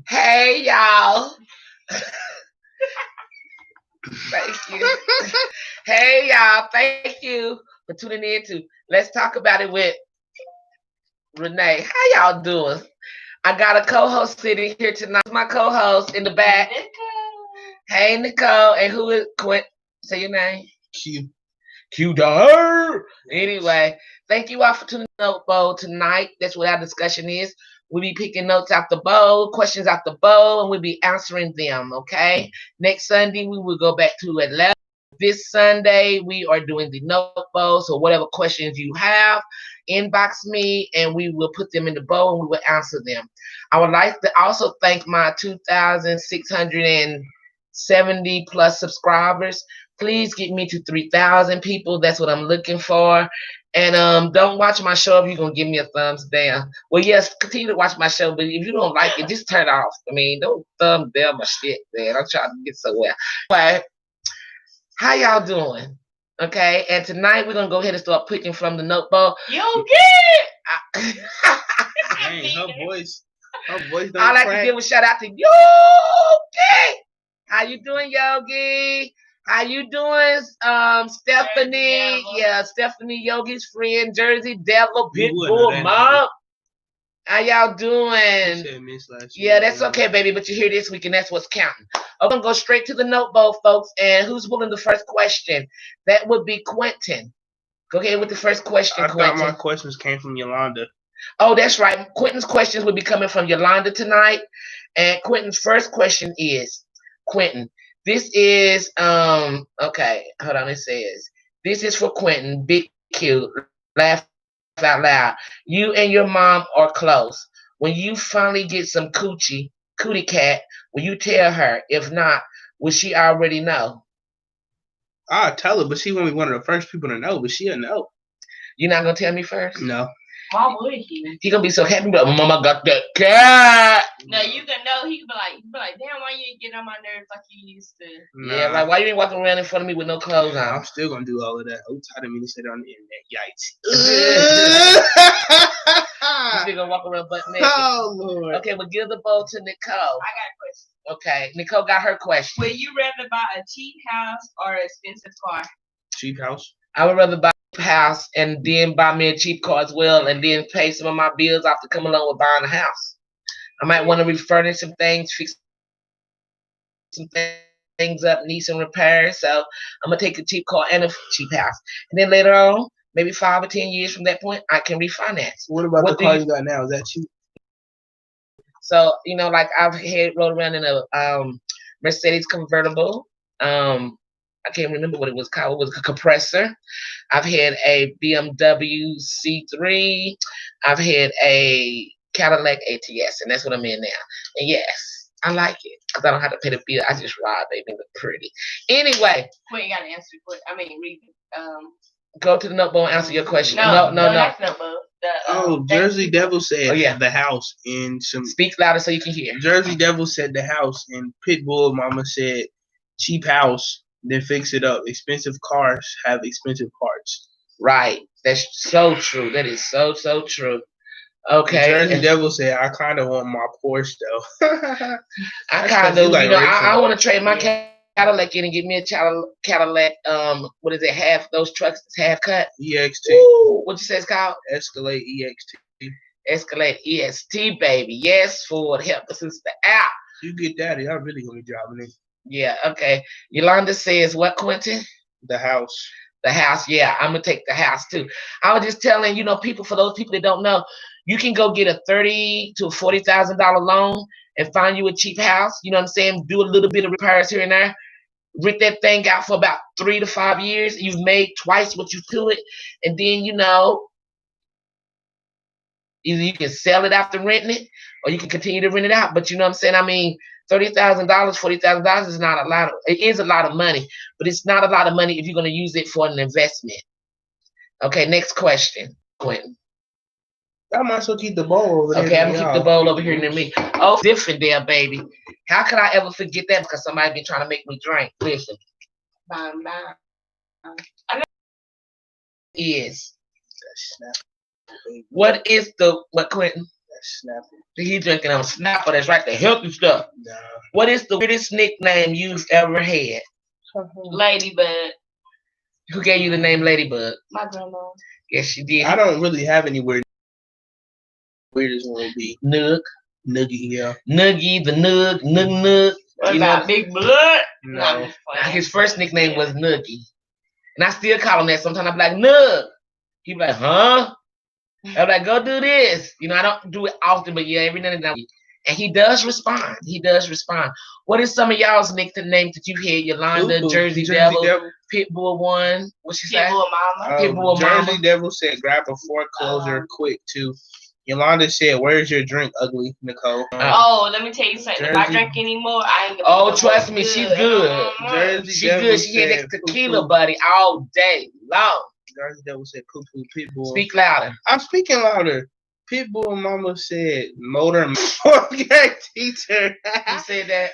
Hey, y'all. Thank you. Hey, y'all. Thank you for tuning in to Let's Talk About It with Renee. How y'all doing? I got a co-host sitting here tonight. My co-host in the back. Hey, Nicole. And who is Quint? Say your name. Q. Q Dar. Anyway, thank you all for tuning in to bowl tonight. That's what our discussion is. We'll be picking notes out the bowl, questions out the bowl, and we'll be answering them. Okay. Next Sunday we will go back to 11. This Sunday we are doing the note bowl. So whatever questions you have, inbox me and we will put them in the bowl and we will answer them. I would like to also thank my 2,670 plus subscribers. Please get me to 3,000 people. That's what I'm looking for. And don't watch my show if you're gonna give me a thumbs down. Well, yes, continue to watch my show, but if you don't like it, just turn it off. I mean, don't thumb down my shit, man. I'm trying to get somewhere. But how y'all doing? Okay, and tonight we're gonna go ahead and start picking from the notebook. You get Dang, her voice don't I like crack. to give a shout out to Yogi. How you doing, Yogi? How you doing, Stephanie? Yeah, Stephanie, Yogi's friend, Jersey Devil, We wouldn't Pitbull, know that Mom. How y'all She doing? said miss last year. Yeah, that's okay, baby, but you're here this week and that's what's counting. I'm gonna go straight to the notebook, folks. And who's pulling the first question? That would be Quentin. Go ahead with the first question, I Quentin. thought my questions came from Yolanda. Oh, that's right. Quentin's questions will be coming from Yolanda tonight. And Quentin's first question is, Quentin, this is okay, hold on, it says, this is for Quentin, big cute, laugh out loud. You and your mom are close. When you finally get some cootie cat, will you tell her? If not, will she already know? I'll tell her, but she won't be one of the first people to know, but she'll know. You're not gonna tell me first? No. why would he? He gonna be so happy, but Mama got that cat. No, you can know he could be like, damn, why you ain't getting on my nerves like you used to? Yeah, like why you ain't walking around in front of me with no clothes on? I'm still gonna do all of that. Oops, I didn't mean to say that on the You internet. still gonna walk around butt naked? Oh Lord. Okay, well give the ball to Nicole. I got a question. Okay, Nicole got her question. Would you rather buy a cheap house or an expensive car? Cheap house. I would rather buy a house and then buy me a cheap car as well, and then pay some of my bills off to come along with buying a house. I might want to refurnish some things, fix some things up, need some repairs. So I'm gonna take a cheap car and a cheap house, and then later on, maybe 5 or 10 years from that point, I can refinance. What about What the do car you- you got now? Is that cheap? So like I've had rode around in a Mercedes convertible. I can't remember what it was called. It was a compressor. I've had a BMW C3. I've had a Cadillac ATS, and that's what I'm in now. And yes, I like it because I don't have to pay the bill. I just ride, baby, and look pretty. Anyway, Wait, you gotta answer. Read. go to the notebook and answer your question. No. No. That's no book. Jersey Devil said Oh, yeah. the house in some. Speak louder so you can hear. Jersey Devil said the house, and Pitbull Mama said cheap house, then fix it up. Expensive cars have expensive parts. Right. That's so true. That is so true. Okay. Jersey Devil said, I kind of want my Porsche though. I That's kind 'cause you of, like I racing. want to trade my Cadillac in and get me a Cadillac. What is it? Half those trucks is half cut. EXT. Ooh, what you say it's called? Escalade EXT. Escalade EST, baby. Yes, Ford, help us sister out. You get that, y'all really gonna be driving it. Yeah, okay. Yolanda says what, Quentin? The house. The house, yeah, I'm gonna take the house too. I was just telling people, for those people that don't know, you can go get a $30,000 to $40,000 loan and find you a cheap house. You know what I'm saying? Do a little bit of repairs here and there. Rent that thing out for about 3 to 5 years. You've made twice what you to it, and then either you can sell it after renting it, or you can continue to rent it out. But you know what I'm saying? I mean, $30,000, $40,000 is not a lot. It is a lot of money, but it's not a lot of money if you're going to use it for an investment. Okay, next question, Quentin. I might as well keep the bowl over there. Okay, I'm gonna keep the bowl over here near me. Oh, different there, baby. How could I ever forget that? Because somebody been trying to make me drink. Listen. Is what is the what, Quentin? Snapple. He drinking on Snapper. That's right, the healthy stuff. Nah. What is the weirdest nickname you've ever had? Ladybug. Who gave you the name Ladybug? My grandma. Yes, she did. I don't really have any weird. Weirdest one would be Nug. Noogie. Yeah. Nuggy, the Nug, Nug. What You about know, Big Blood? No. I'm just playing. his first nickname was Nuggy. And I still call him that. Sometimes I be like, Nug. He be like, huh? I be like, go do this. You know, I don't do it often, but yeah, every now and then. And he does respond. He does respond. What is some of y'all's nicknames that you had? Yolanda, Ooh, Jersey Devil, Pitbull One. What she say? Pitbull Mama. Pitbull Jersey Mama. Devil said, grab a fork closer quick too. Yolanda said, where's your drink, ugly Nicole? Oh, let me tell you something. If I Jersey- drink anymore, I ain't gonna Oh, be trust no me, more she's good. good. Jersey She Devil good. She had said, that poo-poo. tequila buddy all day long. Jersey Devil said, poo poo Pitbull. Speak louder. I'm speaking louder. Pitbull Mama said, motor okay, teacher. He said that.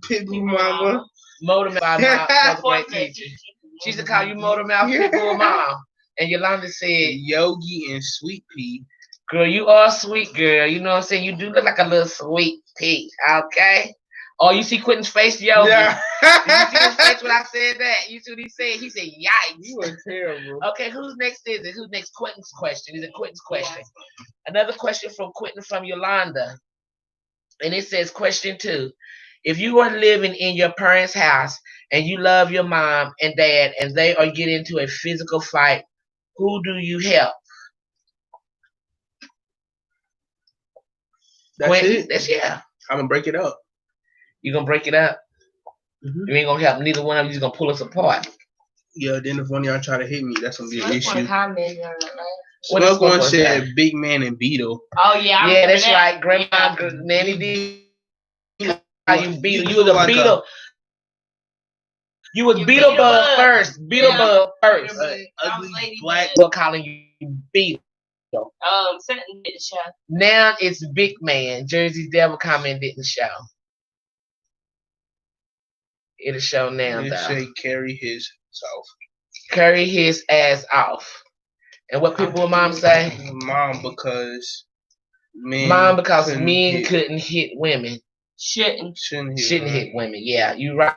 Pitbull Mama. Motor Mouth by my Fourth great grade teacher. teacher. She used to call you Motor Mouth Yeah. Pitbull Mom. And Yolanda said, Yogi and Sweet Pea. girl, you are a sweet girl. You know what I'm saying? You do look like a little sweet pea. Okay? Oh, you see Quentin's face, Yogi? Yeah. Did you see his face when I said that? You see what he said? He said, yikes. You are terrible. Okay, who's next is it? Who's next? Quentin's question. Is it Quentin's question? Another question from Quentin from Yolanda. And it says, question 2. If you are living in your parents' house and you love your mom and dad and they are getting into a physical fight, who do you help? That's Quentin, it. that's yeah. I'm gonna break it up. You gonna break it up? Mhm. You ain't gonna help neither one of you. Just gonna pull us apart. Yeah, then if one of y'all try to hit me, that's gonna be an Smoke one issue. commented on that, right? What does Smoke one Smoke said say? Big Man and Beetle. Oh yeah, I Yeah, remember that's that. right. Grandma, Yeah. Nanny D. How you beetle? You look was a like beetle. You was You Beetlebug Beetlebug. first. Beetlebug first. Beetlebug. Ugly Ladybug. black. We're calling you Beetle. Sutton did the show. Now it's Big Man. Jersey Devil comment didn't show. It'll show now They though. say carry his self. Curry his ass off. And what people with mom say? Mom, because men Mom, because couldn't men hit- couldn't hit women. Shouldn't. shouldn't Hit women. Yeah, you right.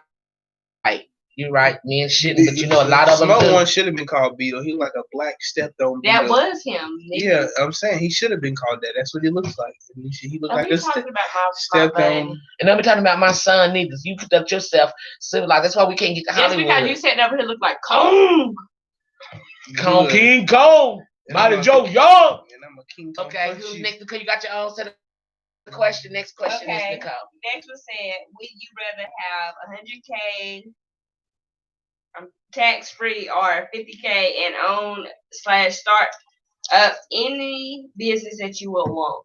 You right. Men shouldn't, but you know a lot of them Smoke do. one should have been called Beetle. He like a black stepped on Beetle. That was him. Yeah, I'm saying he should have been called that. That's what he looks like. He looked Are like we a talking about my stepped buddy? on. And I'm not talking about my son neither. You conduct yourself civilized. That's why we can't get to Just Hollywood. because you said over here look like Kong. Kong Good. King Kong. And Mighty I'm a- Joe Young. And I'm a King Kong Okay, punch who's you. next? Because you got your own set of question. Next question Okay. is Nicole. Next one said, would you rather have 100K tax free or 50K and own/start up any business that you would want?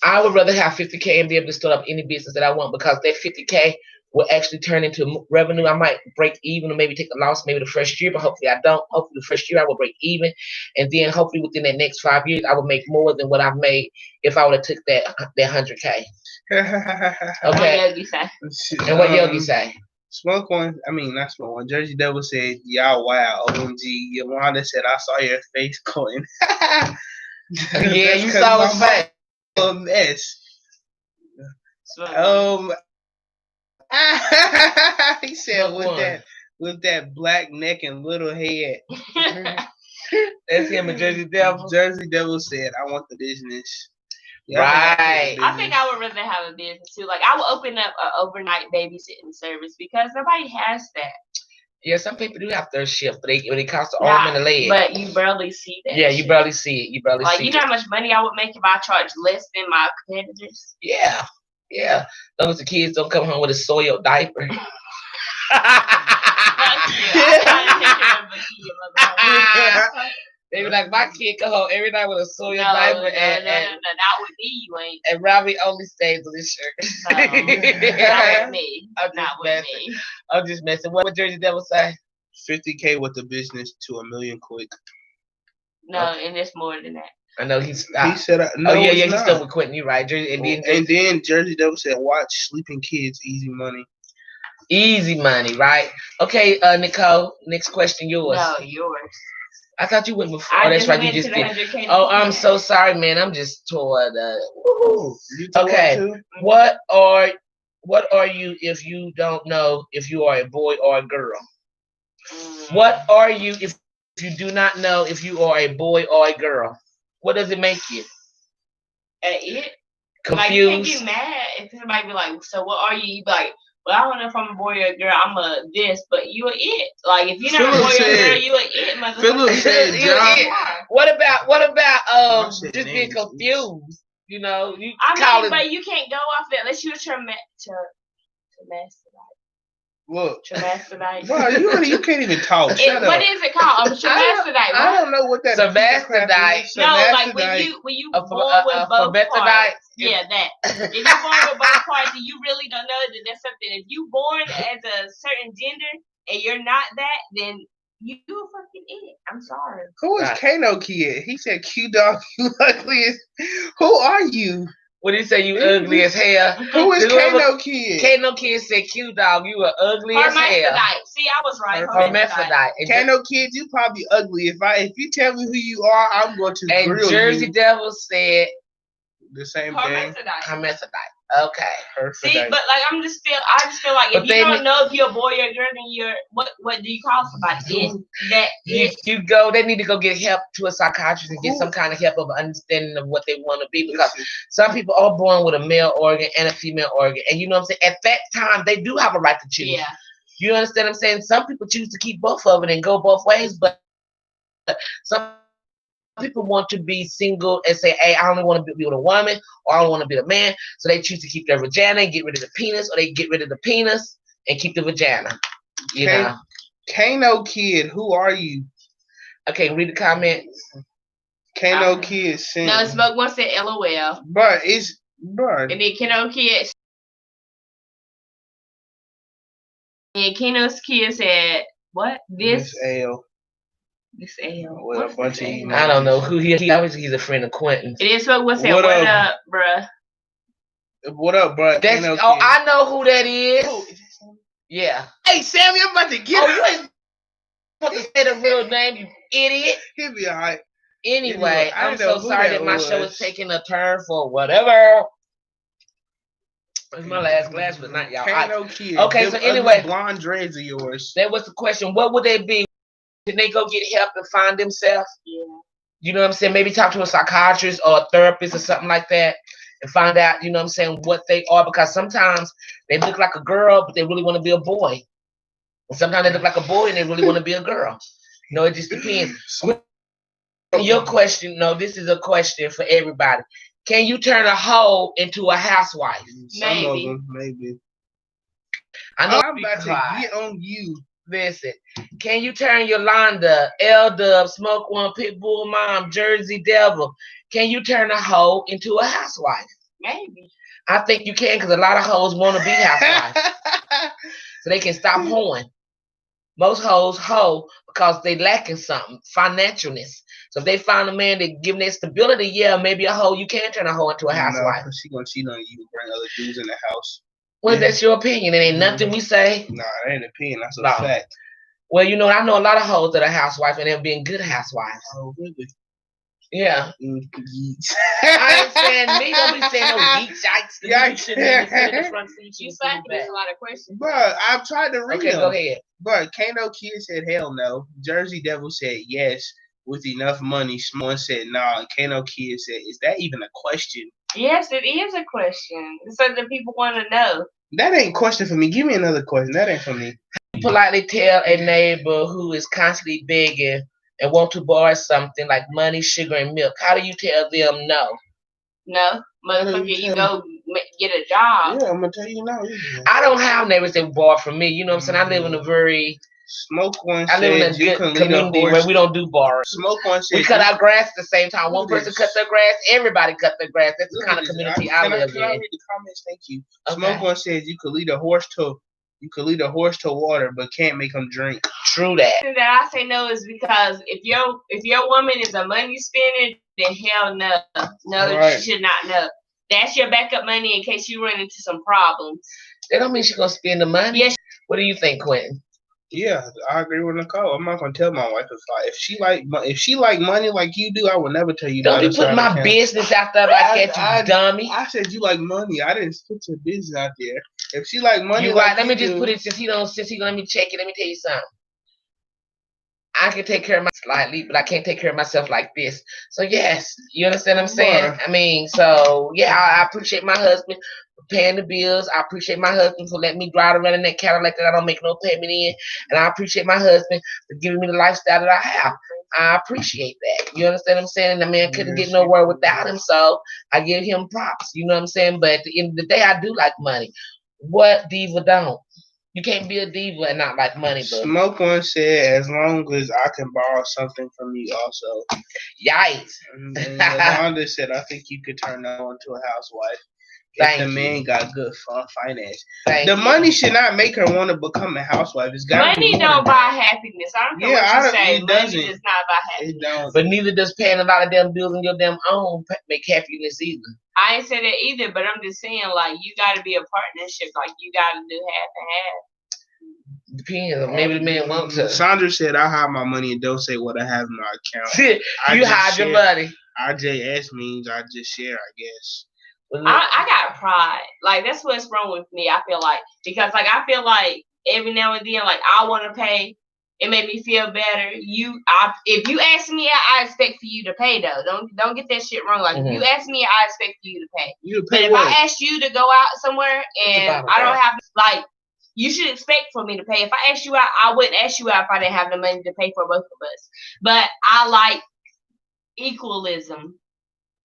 I would rather have 50K and be able to start up any business that I want because that 50K will actually turn into revenue. I might break even or maybe take a loss maybe the first year, but hopefully I don't. Hopefully the first year I will break even. And then hopefully within that next 5 years, I will make more than what I've made if I would have took that 100K. What Okay. Yogi say? And what Yogi say? Smoke one. I mean, not smoke one. Jersey Devil said, "Y'all wow, OMG." Yolanda said, "I saw your face going." Yeah, you saw his face. A mess. So, He said Smoke one. with that black neck and little head. That's him and Jersey Devil. Jersey Devil said, "I want the business." Right. I think I would rather have a business too. Like I would open up an overnight babysitting service because nobody has that. Yeah, some people do have third shift, but they cost the Nah, arm and the leg. But you barely see that. Yeah, you shit. barely see it. You barely Like see you know it. how much money I would make if I charge less than my competitors. Yeah. Yeah. As long as the kids don't come home with a soiled diaper. They be like, my kid come home every night with a soiled diaper no, and not with me, you ain't. and Robbie only stays with his shirt. No, not with me. I'm just Not with messing. me. I'm just messing. What would Jersey Devil say? 50K with the business to $1 million quick. No, and it's more than that. I know he's He said, "No, oh yeah, it's he's not." still with Quentin. You're right. Jersey, And then Jersey Devil said, "Watch Sleeping Kids, Easy Money." easy money, right? Okay, Nicole. Next question, yours. No, yours. I thought you went before. I Oh, that's just right. You went to just the did. 100K. Oh, I'm so sorry, man. I'm just toward. Ooh, you tore Okay. too? What are you if you don't know if you are a boy or a girl? What are you if you do not know if you are a boy or a girl? What does it make you? It. Like, you can't Confused? get mad if somebody be like, so what are you? You be like, well, I don't know if I'm a boy or a girl. I'm a this, but you a it. Like, if you're not a Philip boy or a girl, said- you a it, motherfucker. Philip said You John. it. What about I said just being names. confused? You know, you I call mean, it. but you can't go off that unless you're Look, traumatized. bro, you can't even talk. Shut What up. is it called? I What? don't know what that Samastodite. is. No, like when you A born with both formaldehyde. parts. Yeah, that. If you born with both parts and you really don't know that that's something. If you born as a certain gender and you're not that, then you a fucking idiot. I'm sorry. Who is Right. Kano Kid? He said, Q Dog, you ugly as. Who are you? What did he say? You ugly as hell. Who is Whoever- Kano Kid? Kano Kid said, "Q dog, you are ugly as hell." Hermaphrodite. See, I was right. Hermaphrodite. Kano Kid, you probably ugly. If you tell me who you are, I'm going to And grill Jersey you. Devil said The same thing. Hermaphrodite. hermaphrodite. Okay. See, Hermaphrodite. but like I just feel like But if you then don't know if you're a boy or a girl, then you're what do you call somebody? You go. They need to go get help to a psychiatrist and get some kind of help of understanding of what they want to be, because some people are born with a male organ and a female organ, and you know what I'm saying. At that time, they do have a right to choose. Yeah. You understand what I'm saying? Some people choose to keep both of it and go both ways, but some people want to be single and say, hey, I only want to be with a woman, or I don't want to be a man. So they choose to keep their vagina and get rid of the penis, or they get rid of the penis and keep the vagina. You know? Kano Kid, who are you? Okay, read the comments. Kano Kid sent. No, Smoke One said LOL. But it's. Bro. And then Keno Kid. And Keno's Kid said, what? This L. This L. With a What's bunch this of L? I don't know who he obviously he's a friend of Quentin's. And then Smoke One said, What what up? up, bruh? What up, bro? That's Kano oh, Kid. I know who that is. Oh, is that Sammy? Yeah. Hey, Sammy, I'm about to get Oh, you ain't supposed to say the real name, you idiot. He'll be alright. Anyway, I I'm know so who sorry that that my show was. is taking a turn for whatever. It's my last glass for the night, y'all. Kano Kid. Okay, Them so ugly anyway. blonde dreads of yours. That was the question. What would they be? Can they go get help and find themselves? Yeah. You know what I'm saying? Maybe talk to a psychiatrist or a therapist or something like that and find out, you know what I'm saying, what they are. Because sometimes they look like a girl, but they really want to be a boy. And sometimes they look like a boy and they really want to be a girl. You know, it just depends. Your question, no, this is a question for everybody. Can you turn a hoe into a housewife? Some of them, maybe. I know I'm about to get on you. Listen, can you turn Yolanda, L-Dub, Smoke One, Pitbull Mom, Jersey Devil, can you turn a hoe into a housewife? Maybe. I think you can, because a lot of hoes want to be housewives. So they can stop hoeing. Most hoes hoe because they lacking something, financialness. So if they find a man that give them that stability, yeah, maybe a hoe, you can turn a hoe into a housewife. No, she gonna cheat on you and bring other dudes in the house. Well, that's your opinion. It ain't nothing we say. Nah, that ain't an opinion. That's a No. fact. Well, you know, I know a lot of hoes that are housewives and they're being good housewives. Oh, really? Yeah. Yeets. I ain't saying me. Don't be saying no yeet shites. Yeah. You shouldn't even sit in the front seat. You You said do there's that. a lot of questions. Bro, I've tried to read Okay, them. go ahead. Bro, Kano Kid said hell no. Jersey Devil said yes with enough money. One said nah. And Kano Kid said, is that even a question? Yes, it is a question. It's something people want to know. That ain't a question for me. Give me another question. That ain't for me. Politely tell a neighbor who is constantly begging and want to borrow something like money, sugar, and milk. How do you tell them no? No, motherfucker, you go get a job. Yeah, I'm gonna tell you now. I don't have neighbors that borrow from me. You know what I'm saying? I live in a very Smoke One I live in said a you good can lead a community horse. where we don't do borrowing. Smoke One said We cut our grass at the same time. One Look at person this. cuts their grass, everybody cut their grass. That's the Look kind at of this. community Can I live Can I in. read the comments? Thank you. Okay. Smoke One says you could lead a horse to water, but can't make them drink. True that. The reason that I say no is because if your woman is a money spinner, then hell no. No, Right. she should not know. That's your backup money in case you run into some problems. That don't mean she's gonna spend the money. Yes. What do you think, Quentin? Yeah, I agree with Nicole. I'm not gonna tell my wife if she like money like you do. I will never tell you the Don't other be side putting of my town. business out there like that, you dummy. I said you like money. I didn't put your business out there. If she like money, You like right. Let me you just do, put it since he gonna let me check it. Let me tell you something. I can take care of myself slightly, but I can't take care of myself like this. So yes, you understand what I'm saying? Bruh. I mean, so yeah, I appreciate my husband for paying the bills. I appreciate my husband for letting me drive around in that Cadillac that I don't make no payment in, and I appreciate my husband for giving me the lifestyle that I have. I appreciate that. You understand what I'm saying? The man couldn't get nowhere without him, so I give him props. You know what I'm saying? But at the end of the day, I do like money. What diva don't? You can't be a diva and not like money, bro. Smoke one said, as long as I can borrow something from you, also. Yikes. And Yolanda said, I think you could turn that into a housewife if Thank the you. man got good finance. Thank The you. money should not make her want to become a housewife. It's got Money don't buy happiness. I don't care what you say. it Money doesn't. does not buy happiness. It don't. But neither does paying a lot of damn bills on your damn own make happiness either. I ain't say that either, but I'm just saying, like, you got to be a partnership. Like, you got to do half and half. Depends. Maybe the man wants to. Sandra said, I hide my money and don't say what I have in my account. You hide your money. IJS means I just share, I guess. I got pride. Like, that's what's wrong with me, I feel like. Because, like, I feel like every now and then, like, I want to pay. It made me feel better. If you ask me, I expect for you to pay, though. Don't get that shit wrong. Like, if you ask me, I expect for you to pay. But if I ask you to go out somewhere and I don't have, like, you should expect for me to pay. If I ask you out, I wouldn't ask you out if I didn't have the money to pay for both of us. But I like equalism.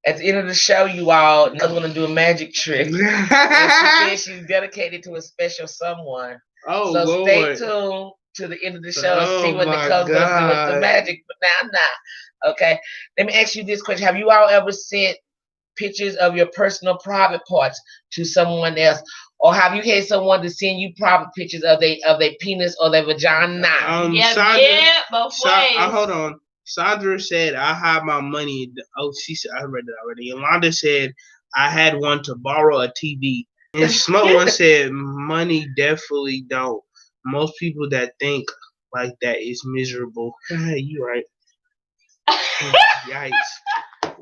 At the end of the show, you all, I'm going to do a magic trick. And she said she's dedicated to a special someone. Oh, so Lord. Stay tuned to the end of the show and see what Nicole's going to do with the magic. But now. Okay. Let me ask you this question. Have you all ever sent pictures of your personal private parts to someone else? Or have you had someone to send you private pictures of their penis or their vagina? Both ways. Hold on. Sandra said, I hide my money. Oh, she said, I read it already. Yolanda said, I had one to borrow a TV. And Smoke one said, money definitely don't. Most people that think like that is miserable. You right. Yikes.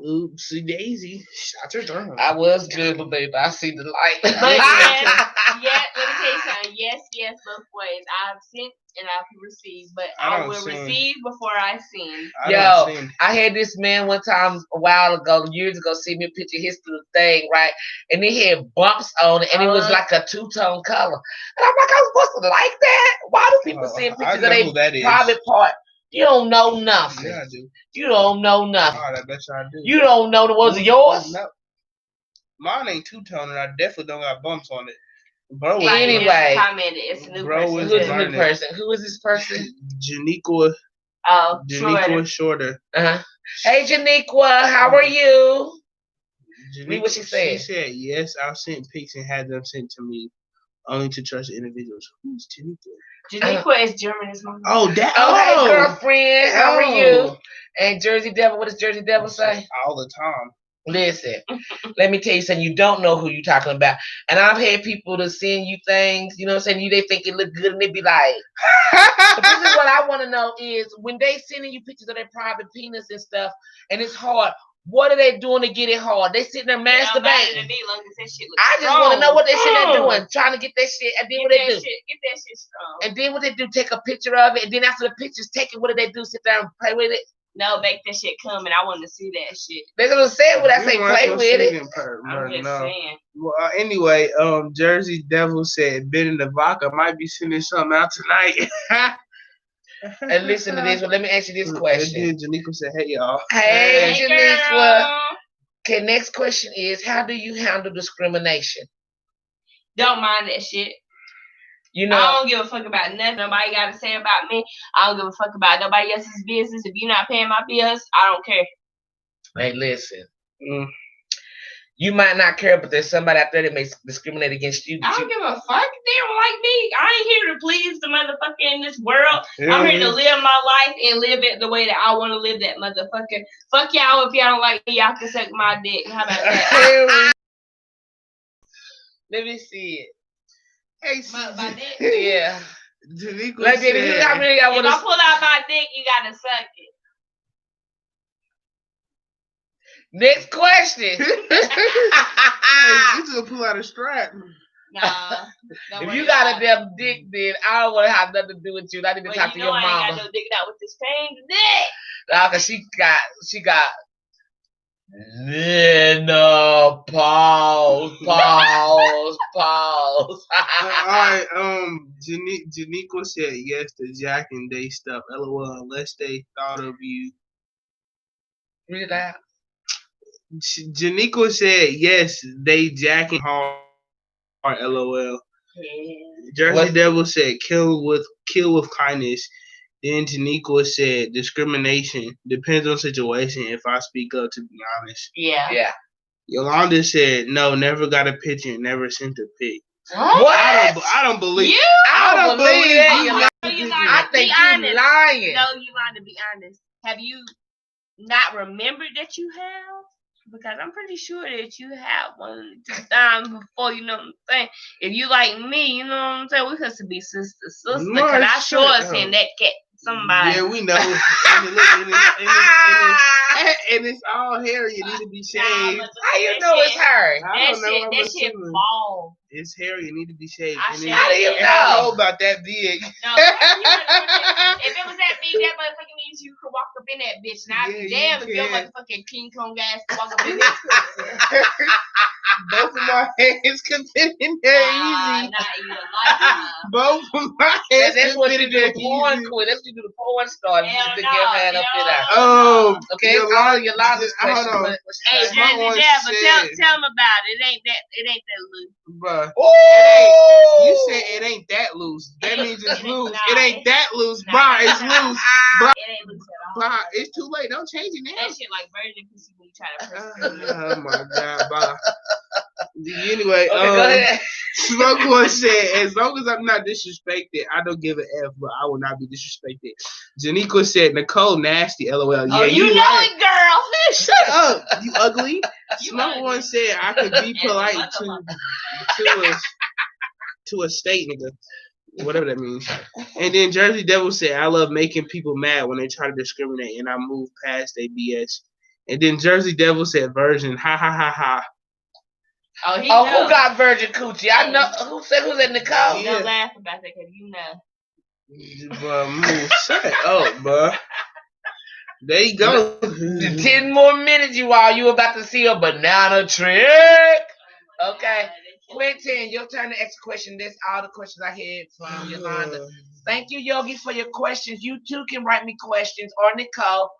Oopsie daisy. Shots are down. I was good, but baby, I see the light. But yes, let me tell you something. Yes, both ways. I've sent and I've received, but I will receive before I send. I had this man one time a while ago, years ago, send me a picture of his little thing, right? And it had bumps on it, and it was like a two-tone color. And I'm like, I was supposed to like that? Why do people send pictures of their private part? You don't know nothing. Yeah, I do. You don't know nothing. Oh, I bet I do. You don't know the ones of yours? No. Mine ain't two-tone, and I definitely don't got bumps on it. Bro, anyway, it's a new person. Who's a new person? Who is this person? Janiqua. Oh, Janiqua Shorter. Hey, Janiqua, how are you? Read what she said. She said, yes, I've sent pics and had them sent to me, only to trust individuals. Who's Janiqua? Janiqua is German as well. Oh, that. Hey, girlfriend, how are you? And Jersey Devil, what does Jersey Devil say? All the time. Listen, let me tell you something. You don't know who you're talking about. And I've had people to send you things, you know what I'm saying? They think it look good and they be like, but this is what I want to know is when they sending you pictures of their private penis and stuff and it's hard, what are they doing to get it hard? They sitting there masturbating. I just want to know what they sitting there doing, trying to get that shit. And then what they do? Get that shit strong. And then what they do? Take a picture of it. And then after the picture's taken, what do they do? Sit there and play with it? No, make that shit come, and I want to see that shit. They're gonna say when I say play with it. I'm just saying. Well, anyway, Jersey Devil said Ben and the Vodka might be sending something out tonight. And listen to this. Well, let me ask you this question. And then Janiqua said, "Hey y'all." Hey Janiqua. Okay, next question is: how do you handle discrimination? Don't mind that shit. You know, I don't give a fuck about nothing nobody got to say about me. I don't give a fuck about nobody else's business. If you're not paying my bills, I don't care. Hey, listen. You might not care, but there's somebody out there that may discriminate against you. I don't give a fuck. They don't like me. I ain't here to please the motherfucker in this world. I'm here to live my life and live it the way that I want to live that motherfucker. Fuck y'all if y'all don't like me. Y'all can suck my dick. How about that? Let me see it. Hey, my dick? Yeah. Janiqua Like, if you how many y'all If want I to? pull out my dick, you gotta suck it. Next question. Hey, you just pull out a strap. Nah. Don't If worry you got about a damn dick, then I don't want to have nothing to do with you. Not even it. talk But to you your know I ain't got mama. no dick out with this pain dick. Cause she got. No, pause. All right. Janiqua said yes to Jack and Day stuff. LOL. Unless they thought of you. Read it out. Janiqua said yes. They jacking hard. LOL. Yeah. Jersey What? Devil said kill with kindness. Then Janiqua said discrimination depends on situation. If I speak up, to be honest. Yeah. Yeah. Yolanda said no. Never got a picture. Never sent a pic. What? I don't believe. You? I don't believe that. you. You I lying. think Be you honest. lying. No, you lying, to be honest. Have you not remembered that you have? Because I'm pretty sure that you have one time before, you know what I'm saying? If you like me, you know what I'm saying? We could be sister. Because Mark, I sure shut seen up. that cat somebody. Yeah, we know. And it's all hairy. It need to be shaved. How you know it's her? I don't know. I'm That shit assuming. bald. It's hairy. It need to be shaved. I And shaved it- How do you it. and I know? know about that big. No, if it was that big, that motherfucking means you could walk up in that bitch. And I'd be Yeah, damn you if your can. motherfucking King Kong ass could walk up in this pussy. Both of my hands can fit in there Nah, easy. not even like Both of my hands That's can what fit you in do there the porn easy. queen. That's what you do the porn star. You Hell stick no, your hand up in there. Oh, Okay, it's all Yolanda's hold question. on. What she Hey, say? Smart Jersey one Devil, said- tell him about it. It ain't that loose. Bruh. Ooh! You said it ain't that loose. That means it's It ain't- loose. nah, It ain't that loose. nah, Bye. it's It's not. loose. It ain't loose at all. Bye. It's too late. Don't change it now. That shit like virgin pussy when you try to press it. Oh my god. Bye. Anyway, Okay, go ahead. Smoke One said, as long as I'm not disrespected, I don't give a F, but I will not be disrespected. Janiqua said, Nicole nasty, LOL. Yeah, Oh, you know right. it, girl. Man, shut up, you ugly. You Smoke ugly. One said, I could be As a polite motherfucker. to a state nigga. Whatever that means. And then Jersey Devil said, I love making people mad when they try to discriminate, and I move past their BS. And then Jersey Devil said, virgin, ha ha ha ha. Oh, he Oh, know. who got virgin coochie? I know. Who said who's at Nicole? Yeah. Don't laugh about that because you know. Bruh, move. Shut up, bruh. There you go. 10 more minutes, you all. You about to see a banana trick. Okay. Quentin, your turn to ask a question. That's all the questions I had from Yolanda. Thank you, Yogi, for your questions. You too can write me questions or Nicole.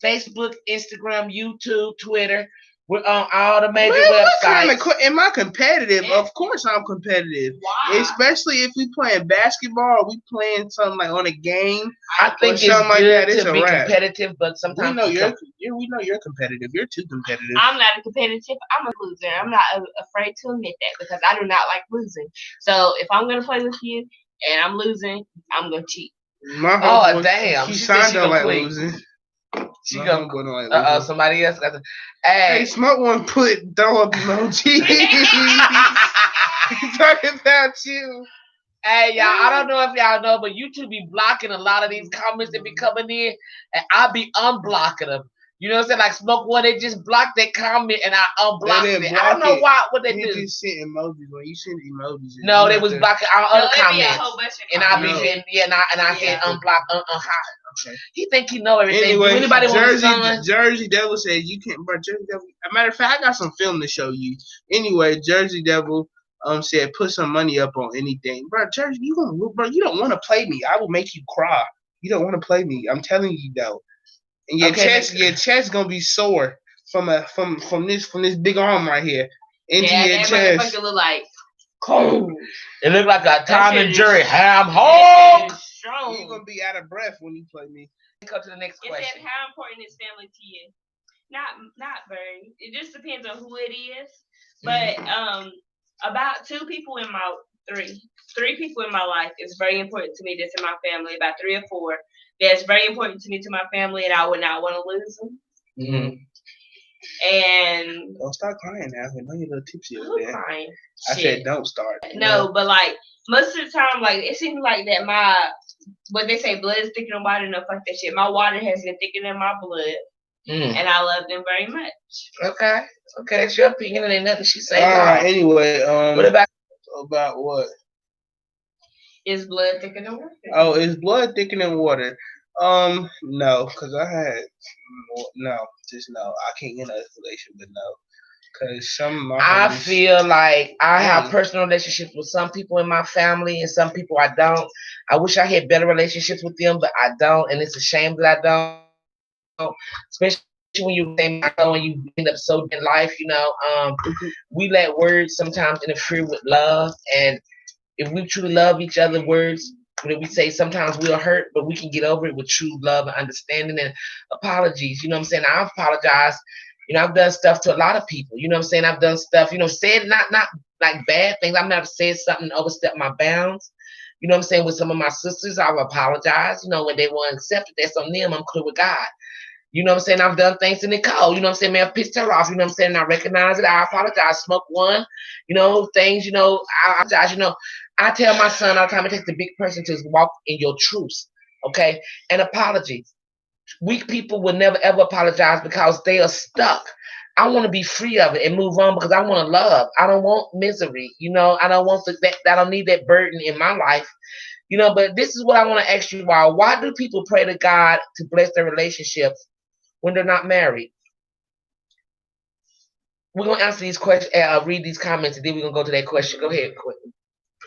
Facebook, Instagram, YouTube, Twitter. We're on all the major websites. Am I competitive? Of course I'm competitive. Why? Especially if we playing basketball or we playing something like on a game. I think it's something like good that, it's to a be wrap. competitive, but We sometimes know you're competitive. You're too competitive. I'm not a competitive. I'm a loser. I'm not afraid to admit that because I do not like losing. So if I'm gonna play with you and I'm losing, I'm gonna cheat. My Oh, homeboy, damn. He She said signed she up like complete. losing. She My gonna. homeboy don't like losing. Somebody else got to. Hey, Hey. Smoke One put throw up emoji. He's talking about you. Hey, y'all, I don't know if y'all know, but YouTube be blocking a lot of these comments that be coming in, and I be unblocking them. You know what I'm saying? Like Smoke One, they just blocked that comment, and I unblocked didn't it. I don't block know it. why. What they You do? just sent emojis when you sent emojis. No, You they have was to- blocking our No, other it be a comments, whole bunch of and I be No. saying, and I said Yeah. unblock, Okay. He think he know everything. Anyway, Do anybody want a son? Jersey Devil said you can't. But Jersey Devil. As a matter of fact, I got some film to show you. Anyway, Jersey Devil said put some money up on anything, bro. Jersey, you don't want to play me. I will make you cry. You don't want to play me. I'm telling you though. And your chest gonna be sore from this big arm right here into Yeah, your that chest. motherfucker look like Cold. It look like a Tom shit and is- Jerry ham that hog. shit is strong. You're gonna be out of breath when you play me. Go to the next It question. said, how important is family to you? Not very. It just depends on who it is. But about three people in my life is very important to me. That's in my family. About 3 or 4 that's very important to me to my family, and I would not want to lose them. Mm-hmm. And Don't start crying now. I know you're a little tipsy over who's there. crying? I Shit. said don't start. No, but like most of the time, like it seems like that what they say, blood is thicker than water. No, fuck that shit. My water has been thicker than my blood, and I love them very much. Okay, it's your opinion, and ain't nothing she say. All right. Anyway, what about what? Is blood thicker than water? Oh, is blood thicker than water? No, because I had no, just no. I can't get an explanation, but no. Because some of my I feel like I have personal relationships with some people in my family and some people I don't. I wish I had better relationships with them, but I don't, and it's a shame that I don't. Especially when you when you end up so in life, we let words sometimes interfere with love, and if we truly love each other, words that we say sometimes we'll hurt, but we can get over it with true love and understanding and apologies. You know what I'm saying? I apologize. I've done stuff to a lot of people. You know what I'm saying? I've done stuff, said not like bad things. I've never said something to overstep my bounds. You know what I'm saying? With some of my sisters, I've apologized. When they weren't accepted, that's on them. I'm clear with God. You know what I'm saying? I've done things to Nicole. You know what I'm saying? Man, I pissed her off. You know what I'm saying? I recognize it. I apologize. Smoke one. Things, I apologize. I tell my son all the time, it takes a big person to walk in your truth. Okay? And apologies. Weak people will never ever apologize because they are stuck. I want to be free of it and move on because I want to love. I don't want misery. I don't want that. I don't need that burden in my life. But this is what I want to ask you all. Why do people pray to God to bless their relationships when they're not married? We're going to answer these questions, read these comments, and then we're going to go to that question. Go ahead, Quentin.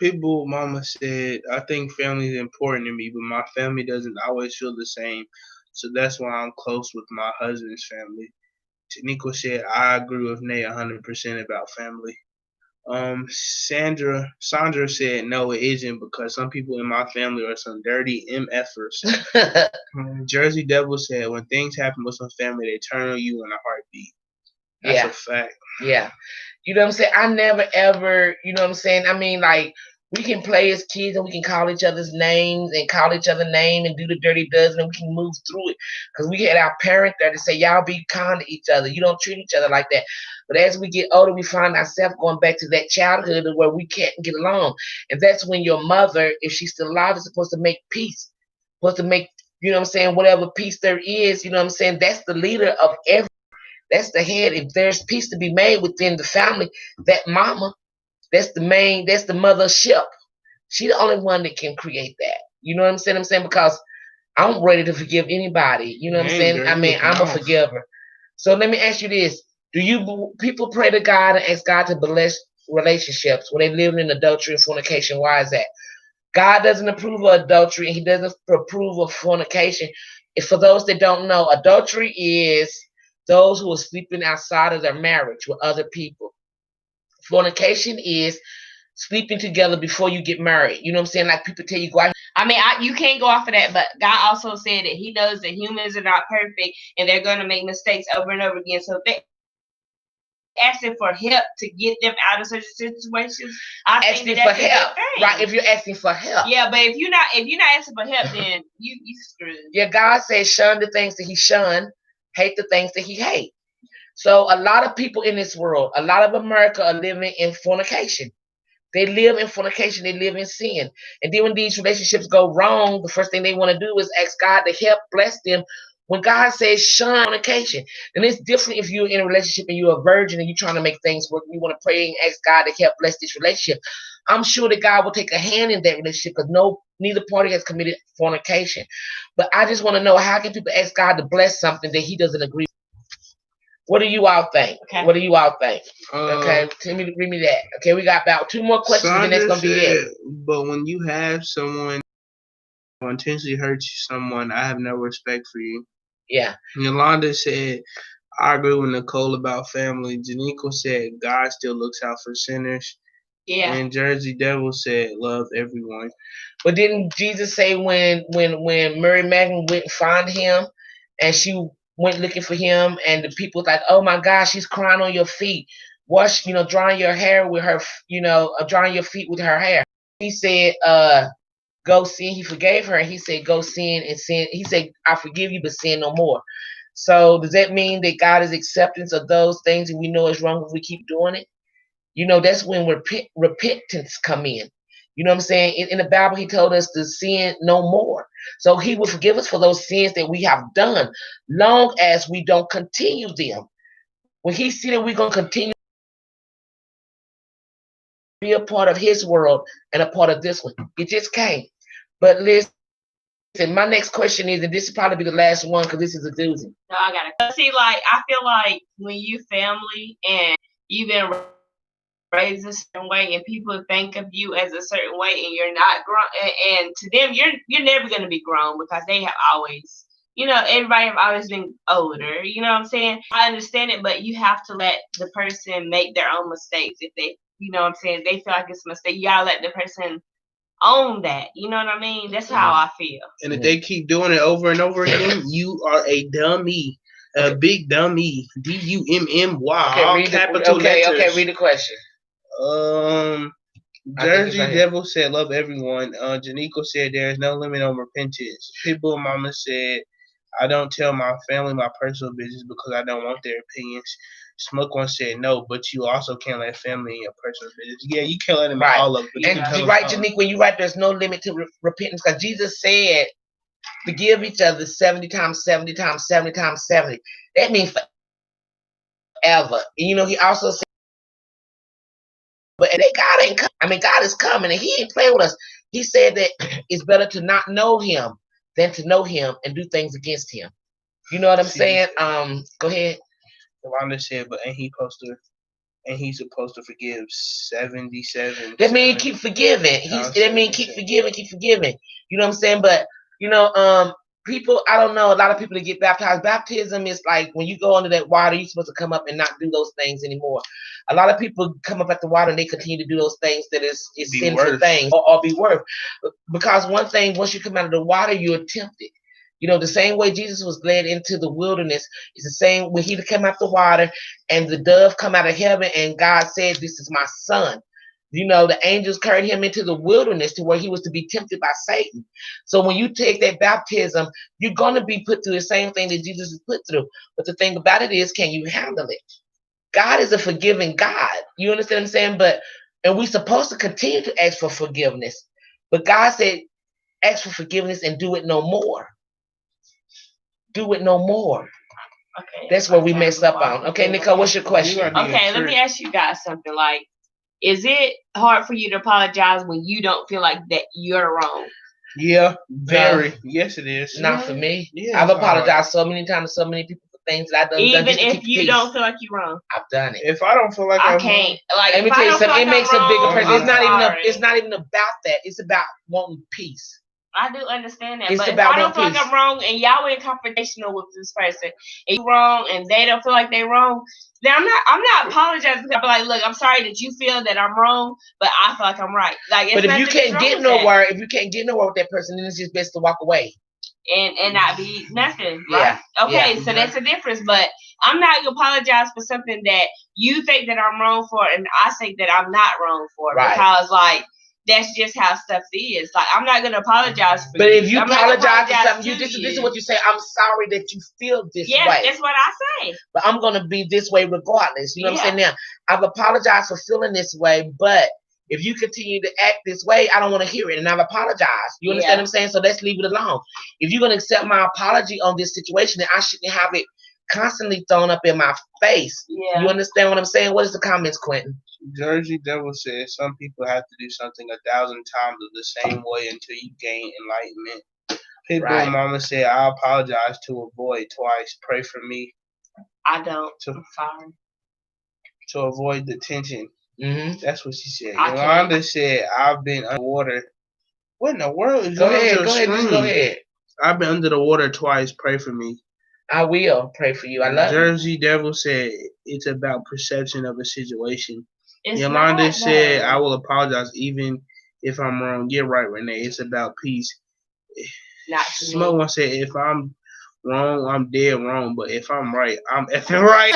Pitbull Mama said, I think family is important to me, but my family doesn't always feel the same. So that's why I'm close with my husband's family. Taniqua said, I agree with Nate 100% about family. Sandra said, no, it isn't because some people in my family are some dirty MFers. Jersey Devil said, when things happen with some family, they turn on you in a heartbeat. That's a fact. Yeah. You know what I'm saying? I never ever, you know what I'm saying? I mean, like, we can play as kids and we can call each other's names and call each other name and do the dirty dozen and we can move through it. Because we had our parents there to say, y'all be kind to each other. You don't treat each other like that. But as we get older, we find ourselves going back to that childhood where we can't get along. And that's when your mother, if she's still alive, is supposed to make peace. Supposed to make, you know what I'm saying, whatever peace there is, you know what I'm saying? That's the leader of every. That's the head. If there's peace to be made within the family, that mama, that's the mothership. She's the only one that can create that. You know what I'm saying? Because I'm ready to forgive anybody. You know what I'm saying? Girl, I mean, I'm a forgiver. So let me ask you this. People pray to God and ask God to bless relationships when they live in adultery and fornication? Why is that? God doesn't approve of adultery and he doesn't approve of fornication. If for those that don't know, adultery is those who are sleeping outside of their marriage with other people. Fornication is sleeping together before you get married. You know what I'm saying? Like people tell you go out. I mean, you can't go off of that, but God also said that he knows that humans are not perfect and they're going to make mistakes over and over again. So if they asking for help to get them out of such situations, I think that's a help. Right, if you're asking for help. Yeah, but if you're not asking for help, then you screwed. Yeah, God says shun the things that he shunned, hate the things that he hate. So a lot of people in this world, a lot of America are living in fornication. They live in fornication. They live in sin. And then when these relationships go wrong, the first thing they want to do is ask God to help bless them. When God says shun fornication, then it's different if you're in a relationship and you're a virgin and you're trying to make things work. You want to pray and ask God to help bless this relationship. I'm sure that God will take a hand in that relationship because neither party has committed fornication. But I just want to know, how can people ask God to bless something that he doesn't agree with? What do you all think? Okay. What do you all think? Okay, read me that. Okay, we got about 2 more questions and that's going to be it. But when you have someone who intentionally hurts someone, I have no respect for you. Yeah. Yolanda said, I agree with Nicole about family. Janico said, God still looks out for sinners. Yeah. And Jersey Devil said, love everyone. But didn't Jesus say when Mary Magdalene went and found him and she went looking for him and the people was like, oh my gosh, she's crying on your feet. Wash, drying your hair with her, drying your feet with her hair. He said, go sin. He forgave her. And he said, go sin and sin. He said, I forgive you, but sin no more. So does that mean that God is acceptance of those things and we know it's wrong if we keep doing it? That's when repentance come in. You know what I'm saying? In the Bible, he told us to sin no more. So he will forgive us for those sins that we have done, long as we don't continue them. When he see that we're going to continue to be a part of his world and a part of this one, it just came. But listen, my next question is, and this will probably be the last one because this is a doozy. No, I got it. See, like, I feel like when you family and you've been raised a certain way and people think of you as a certain way and you're not grown, and to them you're never going to be grown because they have always, everybody have always been older, you know what I'm saying? I understand it, but you have to let the person make their own mistakes. If they, you know what I'm saying, they feel like it's a mistake, you gotta let the person own that, you know what I mean? That's how I feel. And if they keep doing it over and over again, you are a dummy. A big dummy. DUMMY. Okay, read the question. Jersey Devil said, love everyone. Janico said, there is no limit on repentance. Pitbull Mama said, I don't tell my family my personal business because I don't want their opinions. Smoke One said, no, but you also can't let family in your personal business. Yeah, you can't let them in all of it. And you're right, Janico, when you're right, there's no limit to repentance because Jesus said, forgive each other 70 times, 70 times, 70 times, 70. That means forever. And he also said, but God ain't coming. I mean, God is coming and he ain't playing with us. He said that it's better to not know him than to know him and do things against him. You know what I'm saying? Go ahead. Yolanda said, but ain't he supposed to forgive 77? That means keep forgiving. That means keep forgiving. You know what I'm saying? But people, I don't know, a lot of people that get baptized. Baptism is like when you go under that water, you're supposed to come up and not do those things anymore. A lot of people come up at the water and they continue to do those things that is sinful things or be worth. Because one thing, once you come out of the water, you're tempted. The same way Jesus was led into the wilderness is the same when he came out the water and the dove come out of heaven and God said, this is my son. The angels carried him into the wilderness to where he was to be tempted by Satan. So when you take that baptism, you're going to be put through the same thing that Jesus was put through. But the thing about it is, can you handle it? God is a forgiving God. You understand what I'm saying? And we're supposed to continue to ask for forgiveness. But God said, ask for forgiveness and do it no more. Do it no more. Okay. That's what we messed up on. Okay, Nicole, what's your question? Okay, let me ask you guys something. Like, is it hard for you to apologize when you don't feel like that you're wrong? Yeah, very. Yes, it is. Not for me. Yeah, I've apologized so many times to so many people for things that I've done. Even if you don't feel like you're wrong. I've done it. If I don't feel like I can't. Like, let me tell you something. It makes a bigger person. It's not even about that. It's about wanting peace. I do understand that, but if I don't feel like I'm wrong and y'all in confrontational with this person, and you're wrong and they don't feel like they're wrong, then I'm not apologizing. I'll be like, look, I'm sorry that you feel that I'm wrong, but I feel like I'm right. Like, but if you can't get nowhere, with that person, then it's just best to walk away and not be nothing. Right? Yeah. Okay, so that's a difference. But I'm not gonna apologize for something that you think that I'm wrong for, and I think that I'm not wrong for, because like. That's just how stuff is. Like, I'm not gonna apologize for But if you apologize for something, this is what you say. I'm sorry that you feel this way. Yeah, that's what I say. But I'm gonna be this way regardless. You know what I'm saying? Now, I've apologized for feeling this way, but if you continue to act this way, I don't want to hear it, and I've apologized. You understand what I'm saying? So let's leave it alone. If you're gonna accept my apology on this situation, then I shouldn't have it constantly thrown up in my face. Yeah. You understand what I'm saying? What is the comments, Quentin? Jersey Devil says some people have to do something 1,000 times of the same way until you gain enlightenment. Pitbull Mama said, I apologize to avoid twice. Pray for me. I don't. I'm sorry. To avoid the tension. Mm-hmm. That's what she said. Yolanda said, I've been underwater. What in the world is Go ahead. I've been under the water twice. Pray for me. I will pray for you. I love Jersey Devil said, it's about perception of a situation. Yolanda said, I will apologize even if I'm wrong. You're right, Renee. It's about peace. Not Smoke One said, if I'm wrong, I'm dead wrong. But if I'm right, I'm effing right.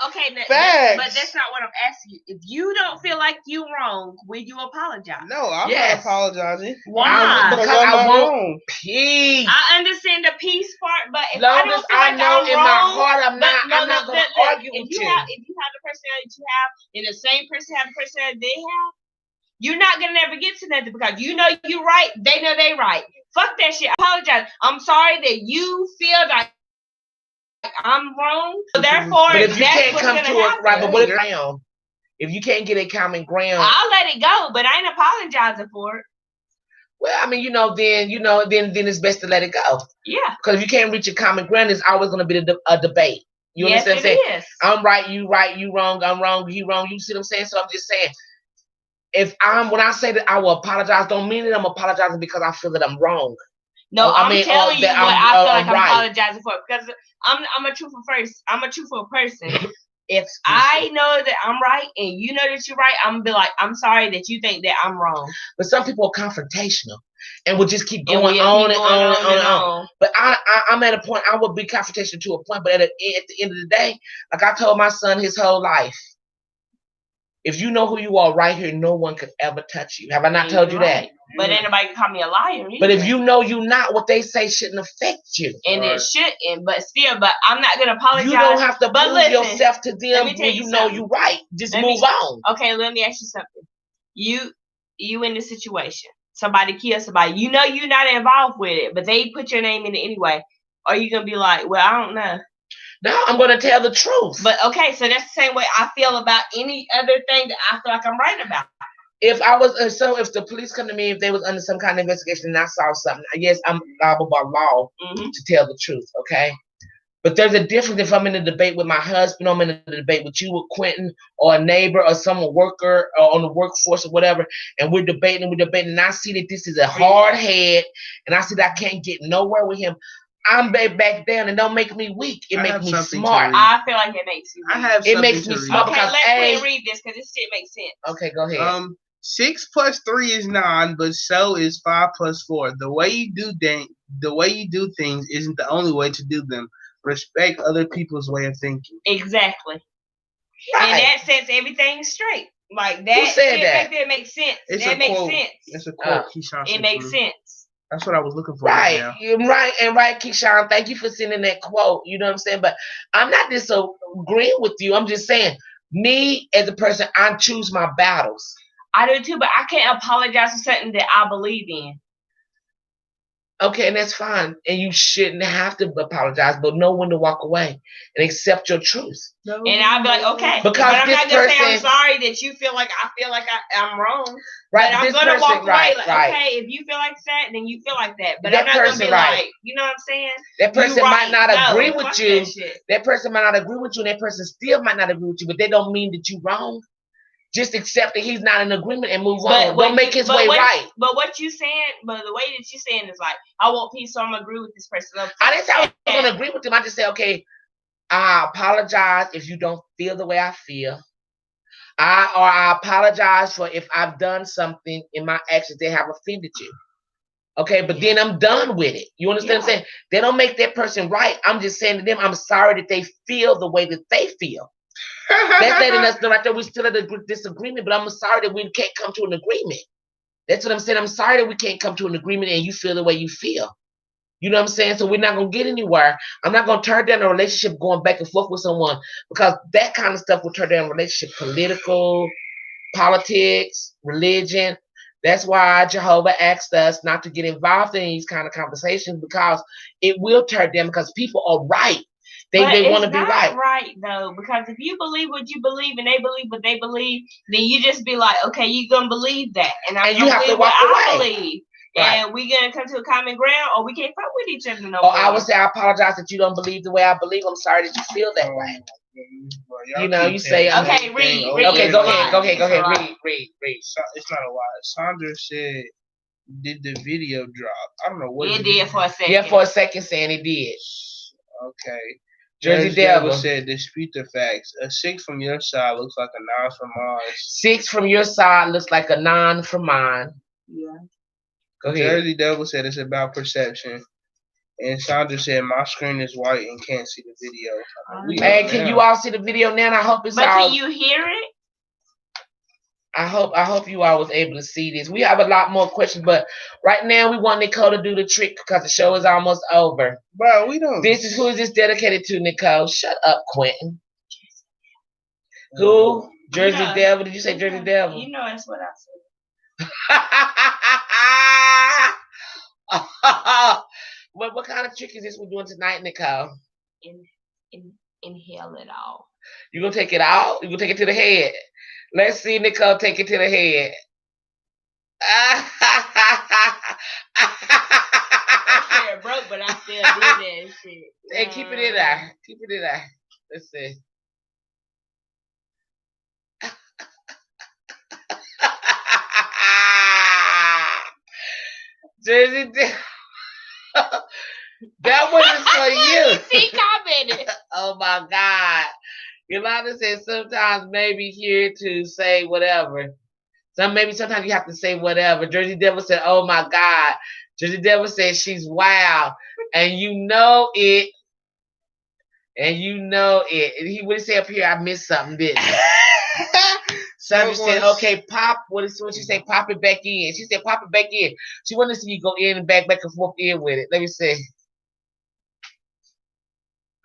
Okay, Facts. but that's not what I'm asking you. If you don't feel like you're wrong, will you apologize? No, I'm Yes. not apologizing. Why? Because I'm I not won't wrong. peace. I understand the peace part, but if I Long don't as feel I like know I'm in wrong, my heart I'm but not gonna argue with you. If you have the personality you have, and the same person have the personality they have, you're not gonna never get to nothing because you know you right, they know they right. Fuck that shit. I apologize. I'm sorry that you feel like I'm wrong. So therefore, But if you that's can't what's come gonna to a happen. right, but what if you can't get a common ground? I'll let it go, but I ain't apologizing for it. Well, I mean, then it's best to let it go. Yeah. Because if you can't reach a common ground, it's always going to be a debate. You Yes, understand what I'm saying? is. I'm right, you wrong, I'm wrong, he wrong. You see what I'm saying? So I'm just saying, when I say that I will apologize, don't mean that I'm apologizing because I feel that I'm wrong. No, I'm telling you what I feel like I'm right. apologizing for because I'm a truthful person. I'm a truthful person. If I know that I'm right and you know that you're right, I'm gonna be like, I'm sorry that you think that I'm wrong. But some people are confrontational and will just keep going on and on. But I'm at a point I would be confrontational to a point, but at the end of the day, like I told my son his whole life, if you know who you are right here, no one could ever touch you. Have I not told you that? But anybody can call me a liar either. But if you know you're not, what they say shouldn't affect you. And it shouldn't, but I'm not gonna apologize. You don't have to prove yourself to them when you know you're right. Just move on. Okay, let me ask you something. You in this situation. Somebody kills somebody. You know you're not involved with it, but they put your name in it anyway. Are you gonna be like, well, I don't know? No, I'm gonna tell the truth. But okay, so that's the same way I feel about any other thing that I feel like I'm right about. If I was if the police come to me, if they was under some kind of investigation and I saw something, yes, I'm liable by law to tell the truth, okay? But there's a difference if I'm in a debate with my husband, I'm in a debate with you, with Quentin, or a neighbor, or someone worker, or on the workforce or whatever, and we're debating, and I see that this is a hard head, and I see that I can't get nowhere with him. I'm back down, and don't make me weak. It makes me smart. I feel like it makes you weak. It makes me smart because let's read this because this shit makes sense. Okay, go ahead. 6 + 3 is 9, but so is 5 + 4. The way you do things isn't the only way to do them. Respect other people's way of thinking. Exactly. Right. And that sets everything straight. Like that. Who said that? Right there makes sense. It's that makes quote. sense. It's a quote. It makes sense. That's what I was looking for. Right, right, right, Keyshawn. Thank you for sending that quote. You know what I'm saying? But I'm not disagreeing with you. I'm just saying, me as a person, I choose my battles. I do too, but I can't apologize for something that I believe in. Okay, and that's fine. And you shouldn't have to apologize, but know when to walk away and accept your truth. And I'll be like, okay. Because but I'm not going to say I'm person, sorry that you feel like I'm wrong. Right, but I'm going to walk away like, okay, if you feel like that, then you feel like that. But I'm not going to be like, you know what I'm saying? That person might not agree with you. That person might not agree with you, and that person still might not agree with you, but they don't mean that you're wrong. Just accept that he's not in agreement and move on. Don't make his way right. But what you saying, but the way that you saying is like, I want peace, so I'm gonna agree with this person. I didn't say I was gonna agree with him. I just say, okay, I apologize if you don't feel the way I feel. I apologize for if I've done something in my actions that have offended you. Okay, but then I'm done with it. You understand what I'm saying? They don't make that person right. I'm just saying to them, I'm sorry that they feel the way that they feel. That's letting us know right there. We still at a disagreement, but I'm sorry that we can't come to an agreement. That's what I'm saying. I'm sorry that we can't come to an agreement and you feel the way you feel. You know what I'm saying? So we're not going to get anywhere. I'm not going to turn down a relationship going back and forth with someone because that kind of stuff will turn down a relationship. Political, politics, religion. That's why Jehovah asked us not to get involved in these kind of conversations because it will turn down because people are right. They want to be right. Right though, because if you believe what you believe and they believe what they believe, then you just be like, okay, you're gonna believe that, and you have to walk away. I believe, right. And we gonna come to a common ground, or we can't fuck with each other no more. I would say I apologize that you don't believe the way I believe. I'm sorry that you feel that way. You know, you say, okay, read. Okay, go ahead, read. It's not a lie. Sandra said, did the video drop? I don't know what it did for a second. Yeah, for a second, saying it did. Okay. Jersey Devil said, dispute the facts. A 6 from your side looks like a 9 from mine. 6 from your side looks like a 9 from mine. Yeah. Go ahead. Jersey Devil said it's about perception. And Sandra said my screen is white and can't see the video. Hey, can you all see the video now? And I hope it's But all. can you hear it? I hope you all was able to see this. We have a lot more questions, but right now we want Nicole to do the trick because the show is almost over. Bro, we don't. Who is this dedicated to, Nicole? Shut up, Quentin. Who? Jersey Devil? Did you say Jersey Devil? You know that's what I said. What kind of trick is this we're doing tonight, Nicole? Inhale it all. You gonna take it out? You gonna take it to the head? Let's see Nicole take it to the head. It broke, but I still did that shit. Hey, keep it in there. Keep it in there. Let's see. Jersey, that one is for you. He commented. Oh my God. Yolanda said sometimes maybe here to say whatever. Sometimes you have to say whatever. Jersey Devil said, oh my God. Jersey Devil said she's wow. And you know it. And you know it. And he would say up here, I missed something, didn't I? Sandra said, okay, pop. What she say? Pop it back in. She said, pop it back in. She wanted to see you go in and back and forth in with it. Let me see.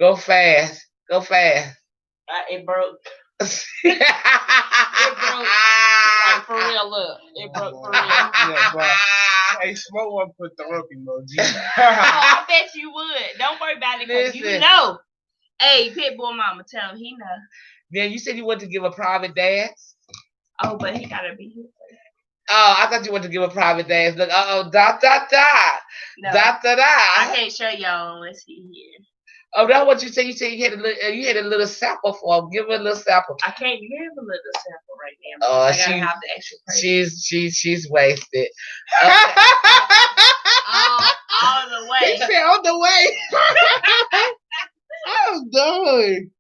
Go fast. Go fast. It broke. It broke. Like, for real, look. It broke for real. Yeah, bro. Hey, Smoke one put the rope emoji. I bet you would. Don't worry about it because you Listen. know. Hey, Pitbull Mama, tell him he know. Then you said you wanted to give a private dance? Oh, but he gotta be here first. Oh, I thought you wanted to give a private dance. Look, da. No, Da. I can't show y'all unless he here. Oh, that's what you said. You said you had a little sample for him. Give her a little sample. I can't give a little sample right now. Oh, I gotta have the extra price. she's wasted. All the way. He said on the way. I'm done.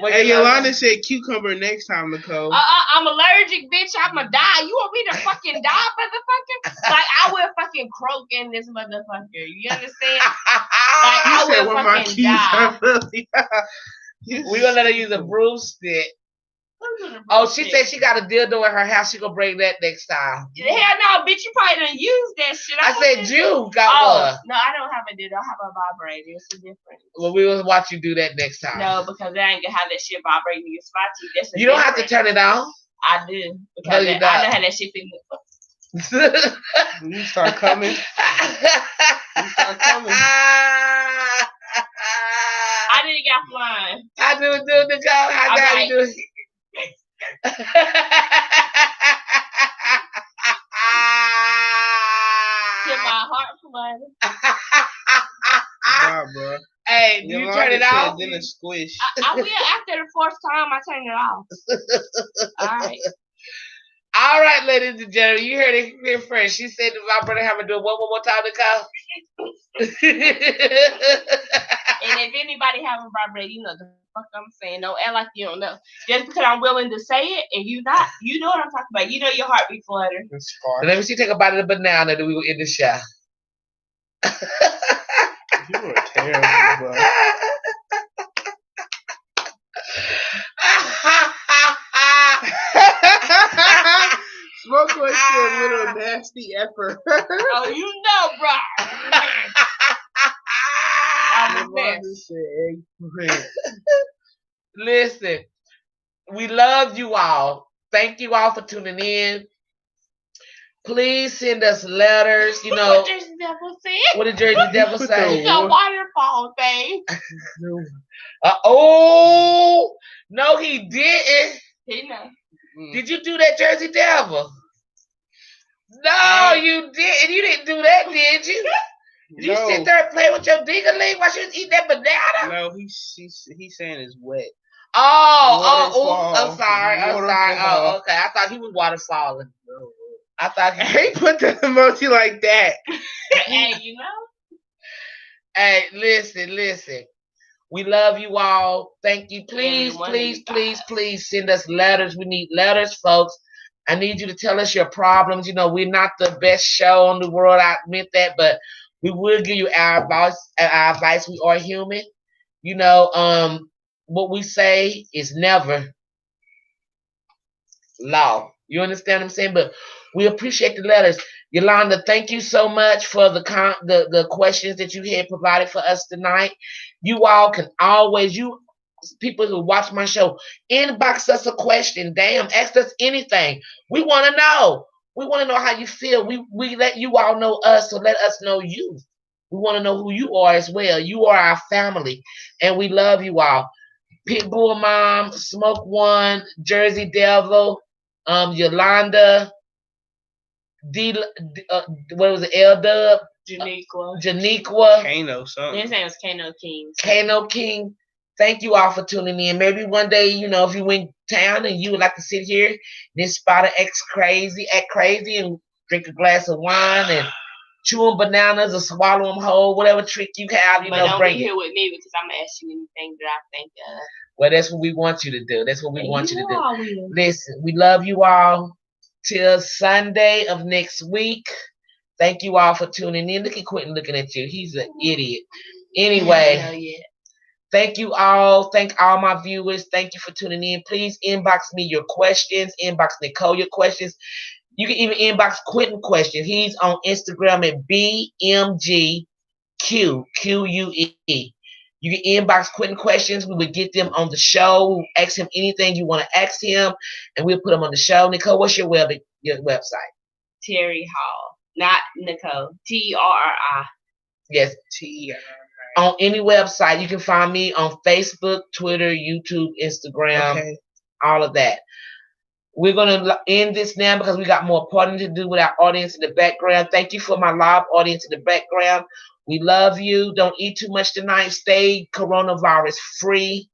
Hey, Yolanda said cucumber next time, Nicole. I'm allergic, bitch. I'ma die. You want me to fucking die, motherfucker? Like, I will fucking croak in this motherfucker. You understand? Like, I You said will when my fucking keys die. We're gonna let her use a broomstick. Oh, she said she got a dildo in her house. She gonna bring that next time. Hell no, bitch. You probably done used that shit. I said you got one. No, I don't have a dildo. I have a vibrator. It's a different. Well, we will watch you do that next time. No, because I ain't gonna have that shit vibrating in your spot. That's You don't have to turn it on. I do. Because No, you I know don't. how that shit feels. You start coming. You start coming. I didn't get flying. I do the job. I gotta Alright. do it. Till my heart flutters. Nah, bro. Hey, do you turn it off? Then a squish. I will after the fourth time. I turn it off. All right. All right, ladies and gentlemen, you heard it here first. She said the vibrator have to do it one more time to go. And if anybody have a vibrator, you know the fuck I'm saying. Don't act like you don't know. Just because I'm willing to say it and you not, you know what I'm talking about. You know your heart be fluttering. Let me see. Take a bite of the banana, then we will end the show. You are terrible, bro. Smoke was a little nasty effort. Oh, you know, bro. I'm the best. Listen, we love you all. Thank you all for tuning in. Please send us letters. You know, What Jersey Devil said? what did Jersey Devil say? The waterfall thing. Oh, no, he didn't. He know. Did you do that, Jersey Devil? No, you didn't. You didn't do that, did you? Did you sit there and play with your dingaling while she was eating that banana? No, he's saying it's wet. I'm sorry. Waterfall. Oh, okay. I thought he was waterfalling. I thought He put the emoji like that. Hey, you know? Hey, listen. We love you all. Thank you. Please, Everyone please, you please, guys. please send us letters. We need letters, folks. I need you to tell us your problems. You know, we're not the best show on the world. I admit that, but we will give you our advice. Our advice. We are human. You know, what we say is never law. You understand what I'm saying? But we appreciate the letters. Yolanda, thank you so much for the questions that you had provided for us tonight. You all can always, you people who watch my show, inbox us a question. Damn, ask us anything. We want to know. We want to know how you feel. We let you all know us, so let us know you. We want to know who you are as well. You are our family, and we love you all. Pitbull Mom, Smoke One, Jersey Devil, Yolanda, D, what was it, L Dub, Janiqua, Kano, something. His name was Kano King. Kano King. Thank you all for tuning in. Maybe one day, you know, if you in town and you would like to sit here and inspire to act crazy and drink a glass of wine and chew on bananas or swallow them whole, whatever trick you have, But know, don't bring be it. here with me because I'm gonna ask you anything that I think of. Well, that's what we want you to do. That's what we want you to do. all will. Listen, we love you all. Till Sunday of next week. Thank you all for tuning in. Look at Quentin looking at you. He's an idiot. Anyway, Hell yeah. thank you all. Thank all my viewers. Thank you for tuning in. Please inbox me your questions. Inbox Nicole your questions. You can even inbox Quentin questions. He's on Instagram at BMGQQUE. You can inbox Quentin questions. We would get them on the show. Ask him anything you want to ask him, and we'll put them on the show. Nicole, what's your website? Terry Hall, not Nicole. TRRI. Yes, T. on any website. You can find me on Facebook, Twitter, YouTube, Instagram, Okay. all of that. We're going to end this now because we got more partying to do with our audience in the background. Thank you for my live audience in the background. We love you. Don't eat too much tonight. Stay coronavirus free.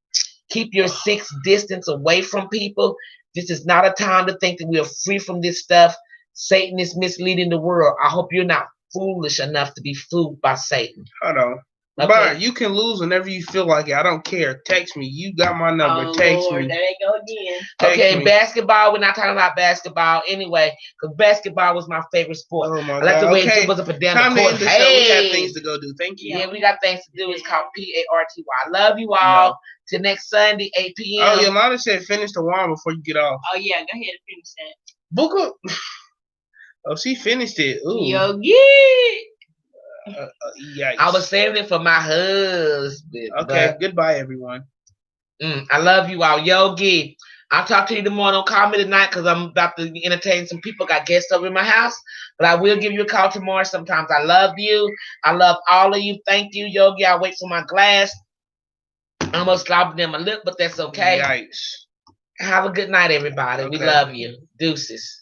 Keep your 6 distance away from people. This is not a time to think that we are free from this stuff. Satan is misleading the world. I hope you're not foolish enough to be fooled by Satan. Hold on. Okay. But you can lose whenever you feel like it. I don't care. Text me. You got my number. Text Lord, me. there they go again. Text Okay, me. basketball. We're not talking about basketball anyway, because basketball was my favorite sport. Oh my I like God. the way Okay. it was up and down Time the to court. end the show. We Hey, got things to go do. Thank you. yeah, we got things to do. It's called PARTY. I love you all. No. Till next Sunday, 8 p.m. Oh, Yolanda said finish the wine before you get off. Oh yeah, go ahead and finish that. Booker. Oh, she finished it. Ooh. Yogi. Yikes. I was saving it for my husband. Okay. Goodbye, everyone. I love you all. Yogi, I'll talk to you tomorrow. Don't call me tonight because I'm about to entertain some people. Got guests over in my house. But I will give you a call tomorrow sometimes. I love you. I love all of you. Thank you, Yogi. I'll wait for my glass. I almost slobbed in my lip, but that's okay. Yikes. Have a good night, everybody. We Okay. love you. Deuces.